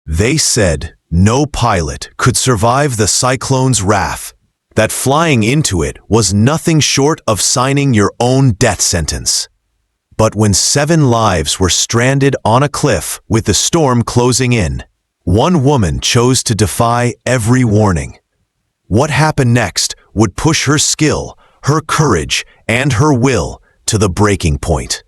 They said no pilot could survive the cyclone's wrath, that flying into it was nothing short of signing your own death sentence. But when 7 lives were stranded on a cliff with the storm closing in, one woman chose to defy every warning. What happened next would push her skill, her courage, and her will to the breaking point.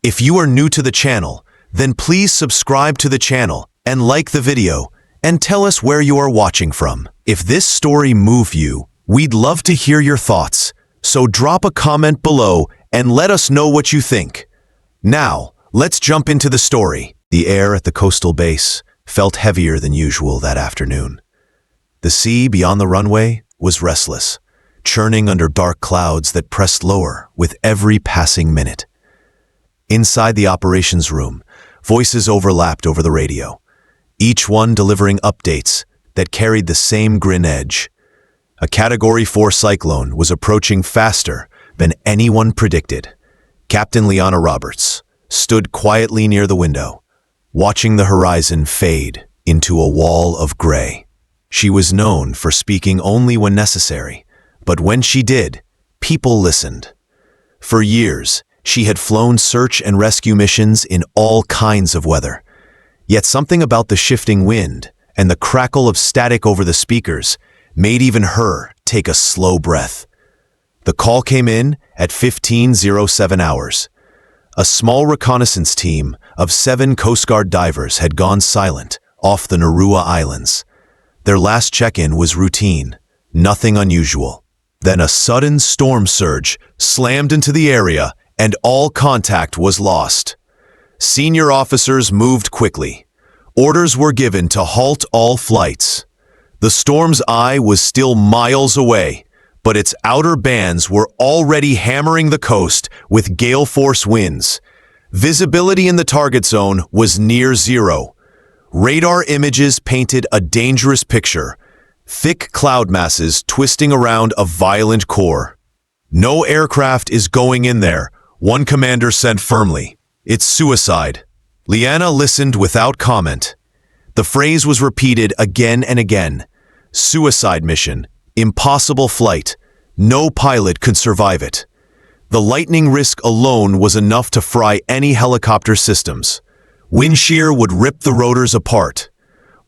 If you are new to the channel, then please subscribe to the channel and like the video and tell us where you are watching from. If this story moved you, we'd love to hear your thoughts, so drop a comment below and let us know what you think. Now, let's jump into the story. The air at the coastal base felt heavier than usual that afternoon. The sea beyond the runway was restless, churning under dark clouds that pressed lower with every passing minute. Inside the operations room, voices overlapped over the radio, each one delivering updates that carried the same grim edge. A Category 4 cyclone was approaching faster than anyone predicted. Captain Liana Roberts stood quietly near the window, watching the horizon fade into a wall of gray. She was known for speaking only when necessary, but when she did, people listened. For years, she had flown search and rescue missions in all kinds of weather. Yet something about the shifting wind and the crackle of static over the speakers made even her take a slow breath. The call came in at 15:07 hours. A small reconnaissance team of 7 Coast Guard divers had gone silent off the Nauru Islands. Their last check-in was routine, nothing unusual. Then a sudden storm surge slammed into the area and all contact was lost. Senior officers moved quickly. Orders were given to halt all flights. The storm's eye was still miles away, but its outer bands were already hammering the coast with gale force winds. Visibility in the target zone was near zero. Radar images painted a dangerous picture, thick cloud masses twisting around a violent core. "No aircraft is going in there," one commander said firmly. "It's suicide." Liana listened without comment. The phrase was repeated again and again. Suicide mission, impossible flight, no pilot could survive it. The lightning risk alone was enough to fry any helicopter systems. Wind shear would rip the rotors apart.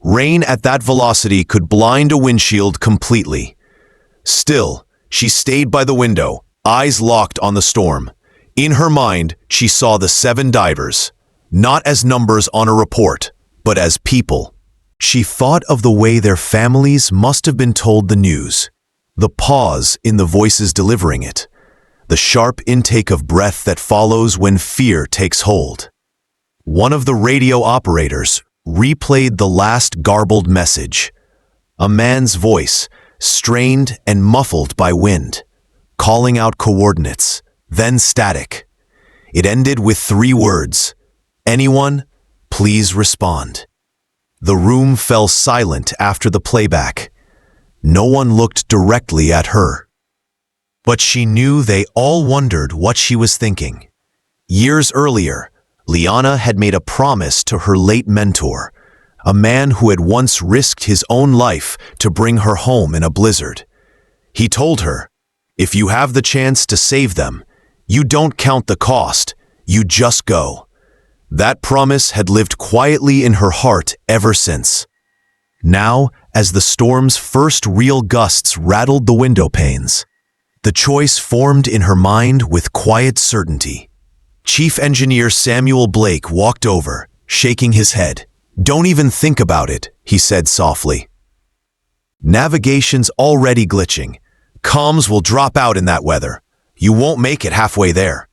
Rain at that velocity could blind a windshield completely. Still, she stayed by the window, eyes locked on the storm. In her mind, she saw the 7 divers, not as numbers on a report, but as people. She thought of the way their families must have been told the news, the pause in the voices delivering it, the sharp intake of breath that follows when fear takes hold. One of the radio operators replayed the last garbled message, a man's voice, strained and muffled by wind, calling out coordinates, then static. It ended with 3 words, "Anyone, please respond." The room fell silent after the playback. No one looked directly at her. But she knew they all wondered what she was thinking. Years earlier, Liana had made a promise to her late mentor, a man who had once risked his own life to bring her home in a blizzard. He told her, "If you have the chance to save them, you don't count the cost, you just go." That promise had lived quietly in her heart ever since. Now, as the storm's first real gusts rattled the window panes, the choice formed in her mind with quiet certainty. Chief Engineer Samuel Blake walked over, shaking his head. "Don't even think about it," he said softly. "Navigation's already glitching. Comms will drop out in that weather. You won't make it halfway there."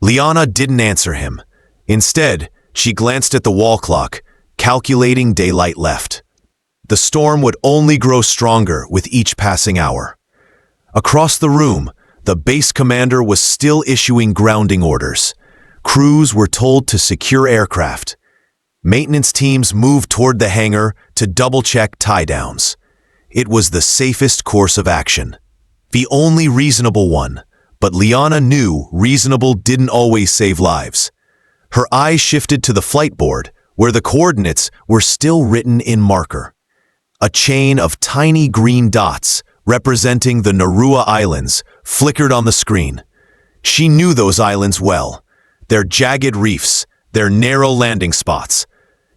Liana didn't answer him. Instead, she glanced at the wall clock, calculating daylight left. The storm would only grow stronger with each passing hour. Across the room, the base commander was still issuing grounding orders. Crews were told to secure aircraft. Maintenance teams moved toward the hangar to double-check tie-downs. It was the safest course of action. The only reasonable one, but Liana knew reasonable didn't always save lives. Her eyes shifted to the flight board, where the coordinates were still written in marker. A chain of tiny green dots representing the Narua Islands flickered on the screen. She knew those islands well, their jagged reefs, their narrow landing spots.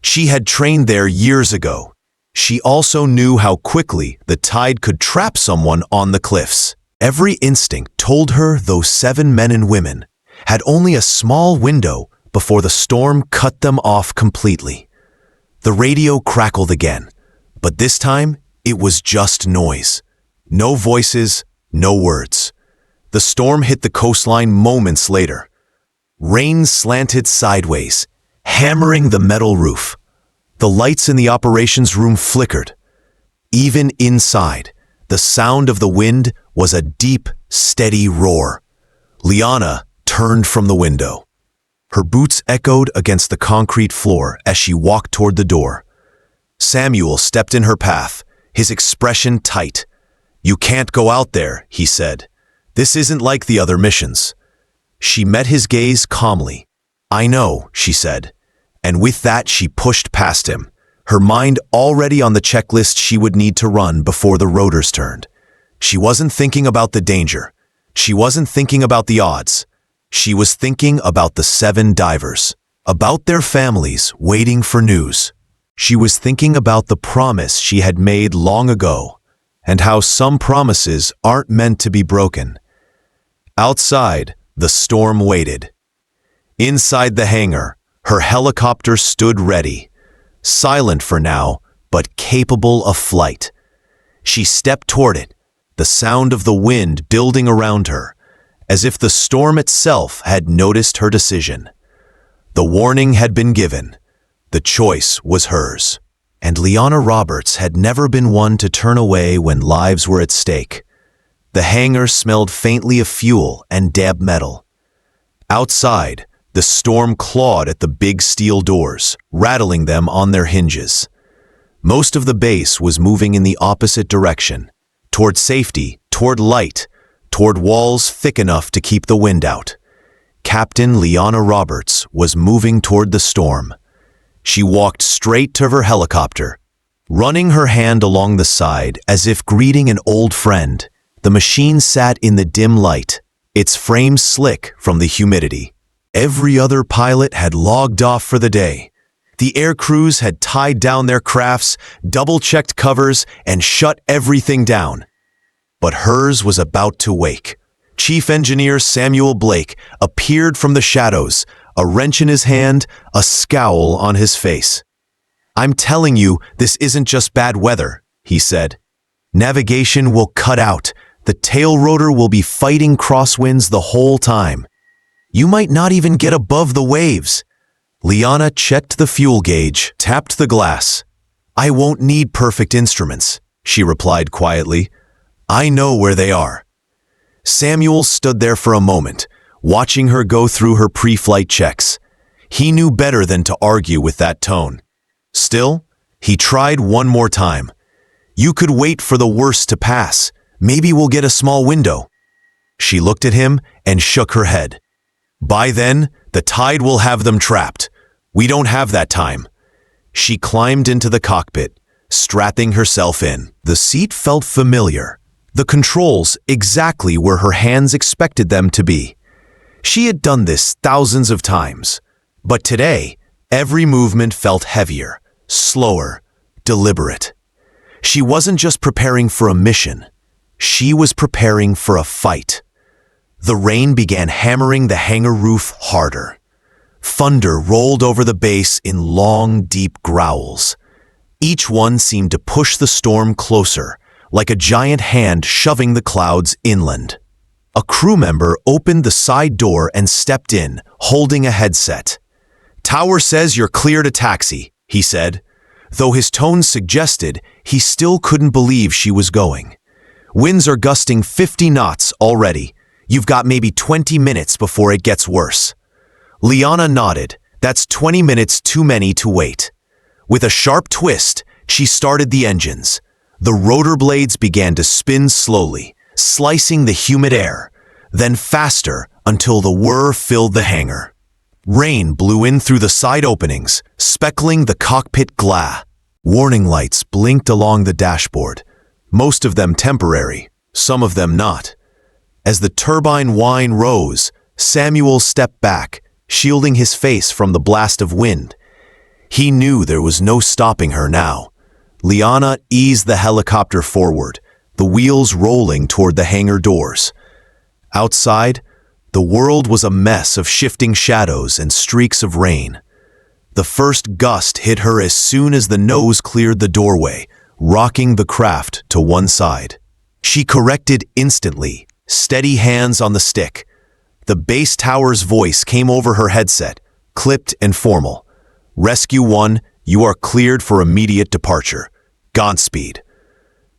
She had trained there years ago. She also knew how quickly the tide could trap someone on the cliffs. Every instinct told her those 7 men and women had only a small window before the storm cut them off completely. The radio crackled again, but this time it was just noise. No voices, no words. The storm hit the coastline moments later. Rain slanted sideways, hammering the metal roof. The lights in the operations room flickered. Even inside, the sound of the wind was a deep, steady roar. Liana turned from the window. Her boots echoed against the concrete floor as she walked toward the door. Samuel stepped in her path, his expression tight. "You can't go out there," he said. "This isn't like the other missions." She met his gaze calmly. "I know," she said, and with that she pushed past him, her mind already on the checklist she would need to run before the rotors turned. She wasn't thinking about the danger. She wasn't thinking about the odds. She was thinking about the 7 divers, about their families waiting for news. She was thinking about the promise she had made long ago, and how some promises aren't meant to be broken. Outside, the storm waited. Inside the hangar, her helicopter stood ready, silent for now, but capable of flight. She stepped toward it, the sound of the wind building around her, as if the storm itself had noticed her decision. The warning had been given. The choice was hers. And Liana Roberts had never been one to turn away when lives were at stake. The hangar smelled faintly of fuel and damp metal. Outside, the storm clawed at the big steel doors, rattling them on their hinges. Most of the base was moving in the opposite direction, toward safety, toward light, toward walls thick enough to keep the wind out. Captain Liana Roberts was moving toward the storm. She walked straight to her helicopter, running her hand along the side as if greeting an old friend. The machine sat in the dim light, its frame slick from the humidity. Every other pilot had logged off for the day. The air crews had tied down their crafts, double-checked covers, and shut everything down. But hers was about to wake. Chief Engineer Samuel Blake appeared from the shadows, a wrench in his hand, a scowl on his face. "I'm telling you, this isn't just bad weather," he said. "Navigation will cut out. The tail rotor will be fighting crosswinds the whole time. You might not even get above the waves." Liana checked the fuel gauge, tapped the glass. "I won't need perfect instruments," she replied quietly. "I know where they are." Samuel stood there for a moment, watching her go through her pre-flight checks. He knew better than to argue with that tone. Still, he tried one more time. "You could wait for the worst to pass. Maybe we'll get a small window." She looked at him and shook her head. "By then, the tide will have them trapped. We don't have that time." She climbed into the cockpit, strapping herself in. The seat felt familiar, the controls exactly where her hands expected them to be. She had done this thousands of times, but today, every movement felt heavier, slower, deliberate. She wasn't just preparing for a mission. She was preparing for a fight. The rain began hammering the hangar roof harder. Thunder rolled over the base in long, deep growls. Each one seemed to push the storm closer, like a giant hand shoving the clouds inland. A crew member opened the side door and stepped in, holding a headset. "Tower says you're clear to taxi," he said, though his tone suggested he still couldn't believe she was going. "Winds are gusting 50 knots already. You've got maybe 20 minutes before it gets worse." Liana nodded. That's 20 minutes too many to wait. With a sharp twist, she started the engines. The rotor blades began to spin slowly, slicing the humid air, then faster until the whir filled the hangar. Rain blew in through the side openings, speckling the cockpit glass. Warning lights blinked along the dashboard, most of them temporary, some of them not. As the turbine whine rose, Samuel stepped back, shielding his face from the blast of wind. He knew there was no stopping her now. Liana eased the helicopter forward, the wheels rolling toward the hangar doors. Outside, the world was a mess of shifting shadows and streaks of rain. The first gust hit her as soon as the nose cleared the doorway, rocking the craft to one side. She corrected instantly, steady hands on the stick. The base tower's voice came over her headset, clipped and formal. "Rescue 1, you are cleared for immediate departure. Godspeed."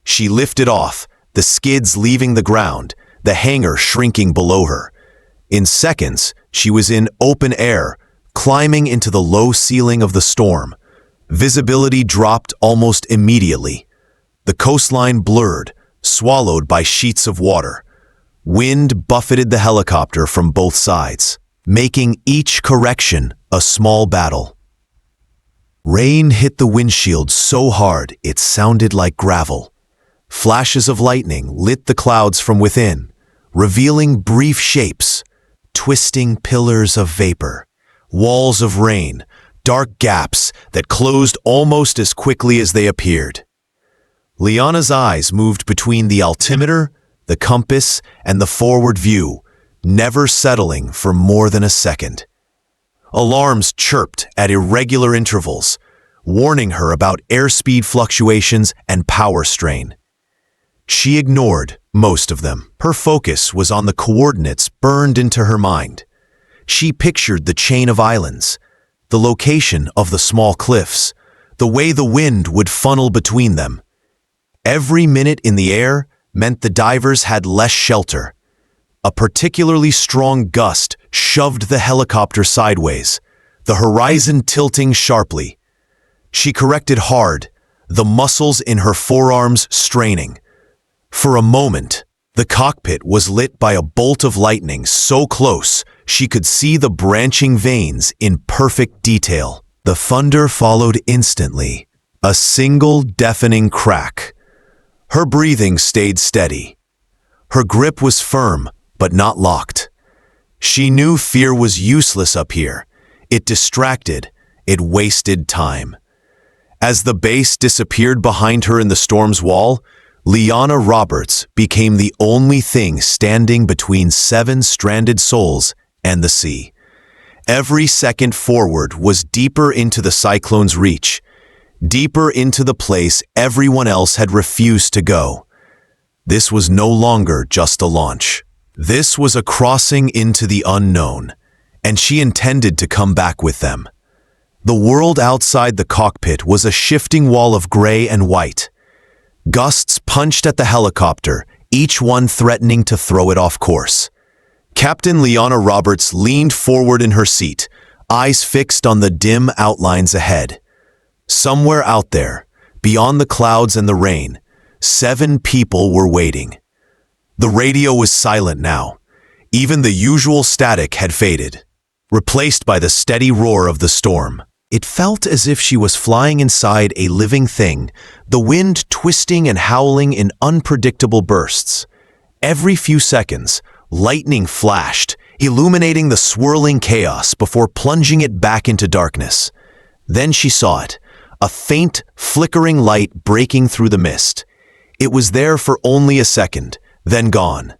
She lifted off, the skids leaving the ground, the hangar shrinking below her. In seconds, she was in open air, climbing into the low ceiling of the storm. Visibility dropped almost immediately. The coastline blurred, swallowed by sheets of water. Wind buffeted the helicopter from both sides, making each correction a small battle. Rain hit the windshield so hard it sounded like gravel. Flashes of lightning lit the clouds from within, revealing brief shapes, twisting pillars of vapor. Walls of rain, dark gaps that closed almost as quickly as they appeared. Liana's eyes moved between the altimeter, the compass, and the forward view, never settling for more than a second. Alarms chirped at irregular intervals, warning her about airspeed fluctuations and power strain. She ignored most of them. Her focus was on the coordinates burned into her mind. She pictured the chain of islands, the location of the small cliffs, the way the wind would funnel between them. Every minute in the air meant the divers had less shelter. A particularly strong gust shoved the helicopter sideways, the horizon tilting sharply. She corrected hard, the muscles in her forearms straining. For a moment, the cockpit was lit by a bolt of lightning so close she could see the branching veins in perfect detail. The thunder followed instantly, a single deafening crack. Her breathing stayed steady. Her grip was firm, but not locked. She knew fear was useless up here. It distracted, it wasted time. As the base disappeared behind her in the storm's wall, Liana Roberts became the only thing standing between 7 stranded souls and the sea. Every second forward was deeper into the cyclone's reach, deeper into the place everyone else had refused to go. This was no longer just a launch. This was a crossing into the unknown, and she intended to come back with them. The world outside the cockpit was a shifting wall of gray and white. Gusts punched at the helicopter, each one threatening to throw it off course. Captain Liana Roberts leaned forward in her seat, eyes fixed on the dim outlines ahead. Somewhere out there, beyond the clouds and the rain, 7 people were waiting. The radio was silent now. Even the usual static had faded, replaced by the steady roar of the storm. It felt as if she was flying inside a living thing, the wind twisting and howling in unpredictable bursts. Every few seconds, lightning flashed, illuminating the swirling chaos before plunging it back into darkness. Then she saw it, a faint, flickering light breaking through the mist. It was there for only a second, then gone.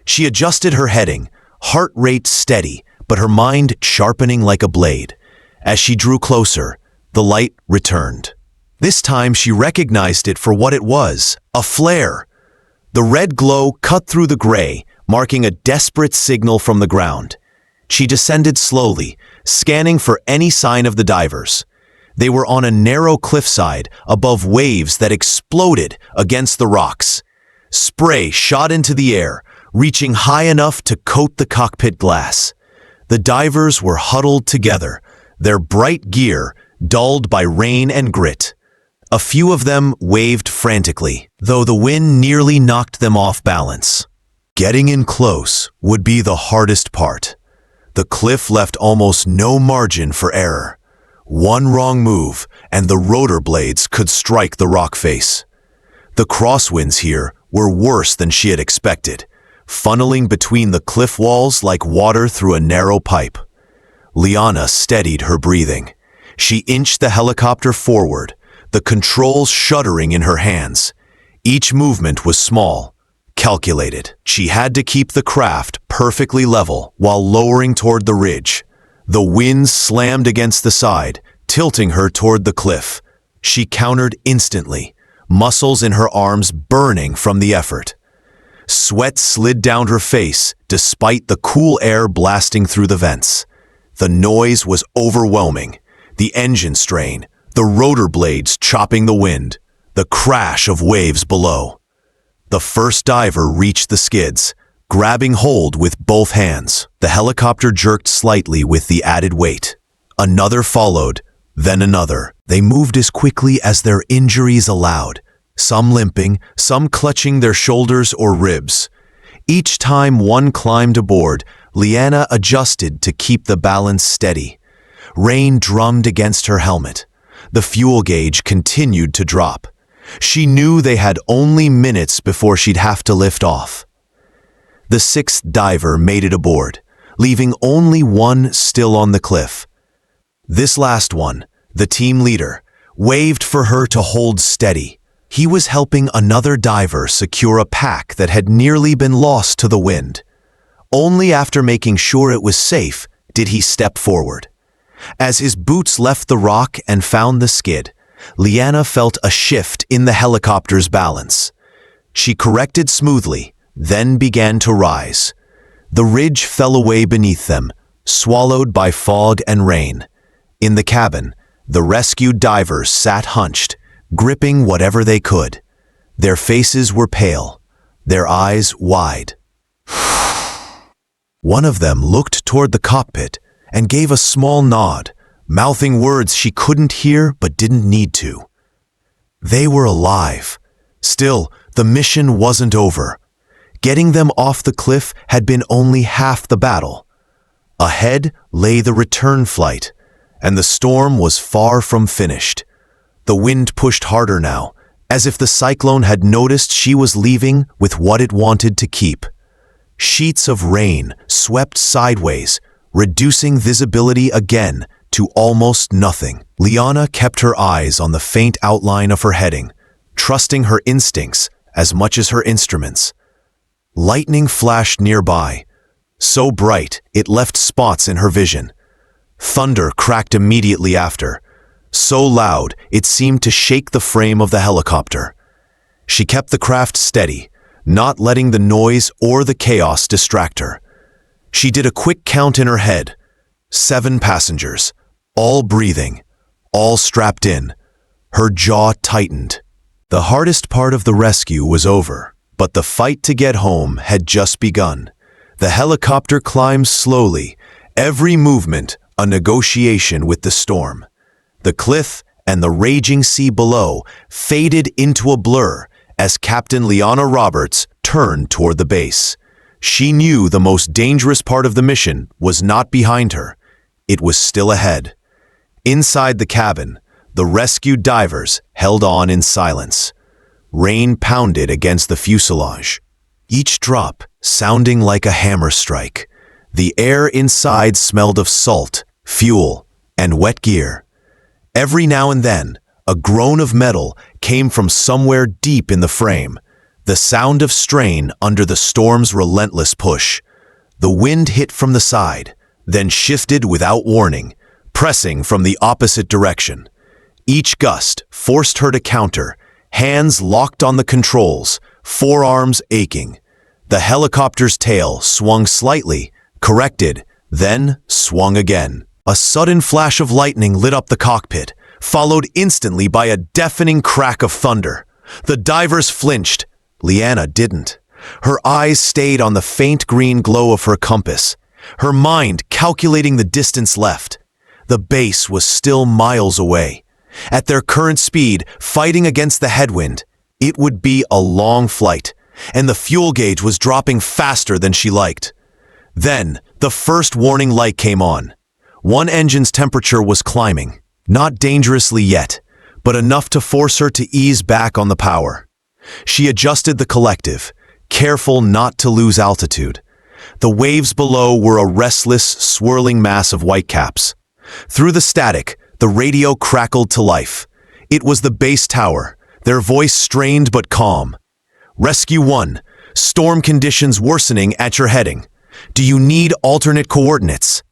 She adjusted her heading, heart rate steady, but her mind sharpening like a blade. As she drew closer, the light returned. This time she recognized it for what it was, a flare. The red glow cut through the gray, marking a desperate signal from the ground. She descended slowly, scanning for any sign of the divers. They were on a narrow cliffside above waves that exploded against the rocks. Spray shot into the air, reaching high enough to coat the cockpit glass. The divers were huddled together, their bright gear dulled by rain and grit. A few of them waved frantically, though the wind nearly knocked them off balance. Getting in close would be the hardest part. The cliff left almost no margin for error. One wrong move, and the rotor blades could strike the rock face. The crosswinds here were worse than she had expected, funneling between the cliff walls like water through a narrow pipe. Liana steadied her breathing. She inched the helicopter forward, the controls shuddering in her hands. Each movement was small, calculated. She had to keep the craft perfectly level while lowering toward the ridge. The wind slammed against the side, tilting her toward the cliff. She countered instantly, muscles in her arms burning from the effort. Sweat slid down her face despite the cool air blasting through the vents. The noise was overwhelming. The engine strain, the rotor blades chopping the wind, the crash of waves below. The first diver reached the skids, grabbing hold with both hands. The helicopter jerked slightly with the added weight. Another followed, then another. They moved as quickly as their injuries allowed, some limping, some clutching their shoulders or ribs. Each time one climbed aboard, Liana adjusted to keep the balance steady. Rain drummed against her helmet. The fuel gauge continued to drop. She knew they had only minutes before she'd have to lift off. The sixth diver made it aboard, leaving only one still on the cliff. This last one, the team leader, waved for her to hold steady. He was helping another diver secure a pack that had nearly been lost to the wind. Only after making sure it was safe did he step forward. As his boots left the rock and found the skid, Liana felt a shift in the helicopter's balance. She corrected smoothly, then began to rise. The ridge fell away beneath them, swallowed by fog and rain. In the cabin, the rescued divers sat hunched, gripping whatever they could. Their faces were pale, their eyes wide. One of them looked toward the cockpit and gave a small nod, mouthing words she couldn't hear but didn't need to. They were alive. Still, the mission wasn't over. Getting them off the cliff had been only half the battle. Ahead lay the return flight, and the storm was far from finished. The wind pushed harder now, as if the cyclone had noticed she was leaving with what it wanted to keep. Sheets of rain swept sideways, reducing visibility again to almost nothing. Liana kept her eyes on the faint outline of her heading, trusting her instincts as much as her instruments. Lightning flashed nearby, so bright it left spots in her vision. Thunder cracked immediately after, so loud it seemed to shake the frame of the helicopter. She kept the craft steady, not letting the noise or the chaos distract her. She did a quick count in her head. 7 passengers, all breathing, all strapped in. Her jaw tightened. The hardest part of the rescue was over, but the fight to get home had just begun. The helicopter climbed slowly, every movement a negotiation with the storm. The cliff and the raging sea below faded into a blur as Captain Liana Roberts turned toward the base. She knew the most dangerous part of the mission was not behind her. It was still ahead. Inside the cabin, the rescued divers held on in silence. Rain pounded against the fuselage, each drop sounding like a hammer strike. The air inside smelled of salt, fuel, and wet gear. Every now and then, a groan of metal came from somewhere deep in the frame, the sound of strain under the storm's relentless push. The wind hit from the side, then shifted without warning, pressing from the opposite direction. Each gust forced her to counter, hands locked on the controls, forearms aching. The helicopter's tail swung slightly, corrected, then swung again. A sudden flash of lightning lit up the cockpit, followed instantly by a deafening crack of thunder. The divers flinched. Liana didn't. Her eyes stayed on the faint green glow of her compass, her mind calculating the distance left. The base was still miles away. At their current speed, fighting against the headwind, it would be a long flight, and the fuel gauge was dropping faster than she liked. Then, the first warning light came on. One engine's temperature was climbing, not dangerously yet, but enough to force her to ease back on the power. She adjusted the collective, careful not to lose altitude. The waves below were a restless, swirling mass of whitecaps. Through the static, the radio crackled to life. It was the base tower, their voice strained but calm. "Rescue 1, storm conditions worsening at your heading. Do you need alternate coordinates?"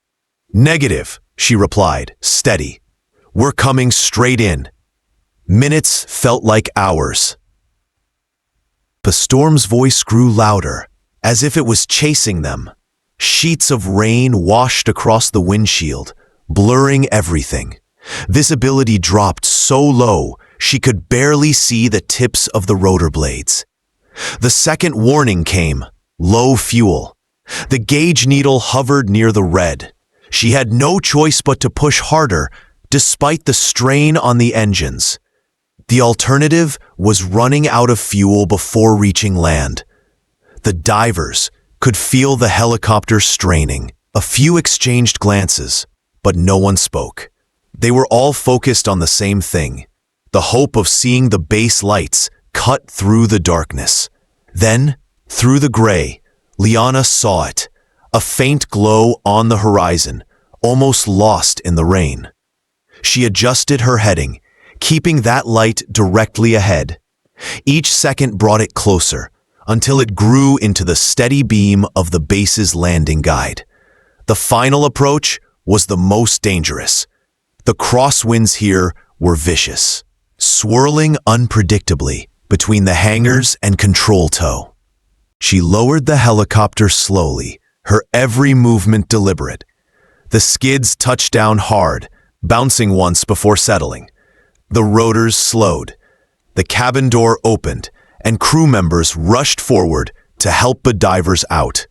"Negative," she replied, steady. "We're coming straight in." Minutes felt like hours. The storm's voice grew louder, as if it was chasing them. Sheets of rain washed across the windshield, blurring everything. Visibility dropped so low, she could barely see the tips of the rotor blades. The second warning came, low fuel. The gauge needle hovered near the red. She had no choice but to push harder, despite the strain on the engines. The alternative was running out of fuel before reaching land. The divers could feel the helicopter straining. A few exchanged glances, but no one spoke. They were all focused on the same thing, the hope of seeing the base lights cut through the darkness. Then, through the gray, Liana saw it, a faint glow on the horizon, almost lost in the rain. She adjusted her heading, keeping that light directly ahead. Each second brought it closer, until it grew into the steady beam of the base's landing guide. The final approach was the most dangerous. The crosswinds here were vicious, swirling unpredictably between the hangars and control tow. She lowered the helicopter slowly, her every movement deliberate. The skids touched down hard, bouncing once before settling. The rotors slowed. The cabin door opened, and crew members rushed forward to help the divers out.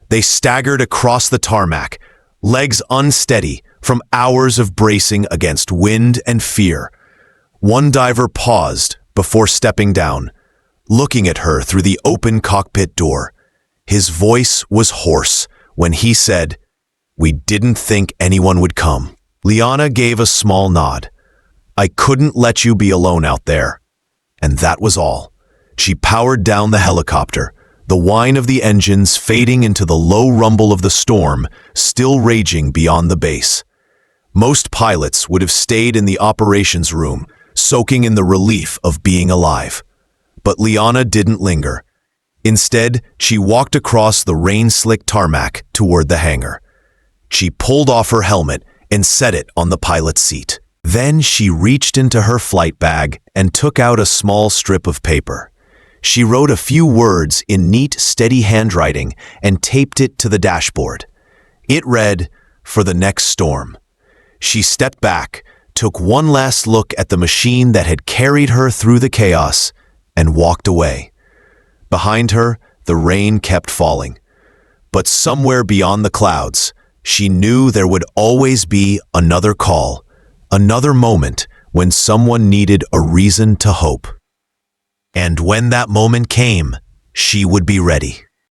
They staggered across the tarmac, legs unsteady from hours of bracing against wind and fear. One diver paused before stepping down, looking at her through the open cockpit door. His voice was hoarse when he said, "We didn't think anyone would come." Liana gave a small nod. "I couldn't let you be alone out there." And that was all. She powered down the helicopter, the whine of the engines fading into the low rumble of the storm still raging beyond the base. Most pilots would have stayed in the operations room, soaking in the relief of being alive. But Liana didn't linger. Instead, she walked across the rain-slicked tarmac toward the hangar. She pulled off her helmet and set it on the pilot's seat. Then she reached into her flight bag and took out a small strip of paper. She wrote a few words in neat, steady handwriting and taped it to the dashboard. It read, "For the next storm." She stepped back, took one last look at the machine that had carried her through the chaos, and walked away. Behind her, the rain kept falling. But somewhere beyond the clouds, she knew there would always be another call, another moment when someone needed a reason to hope. And when that moment came, she would be ready.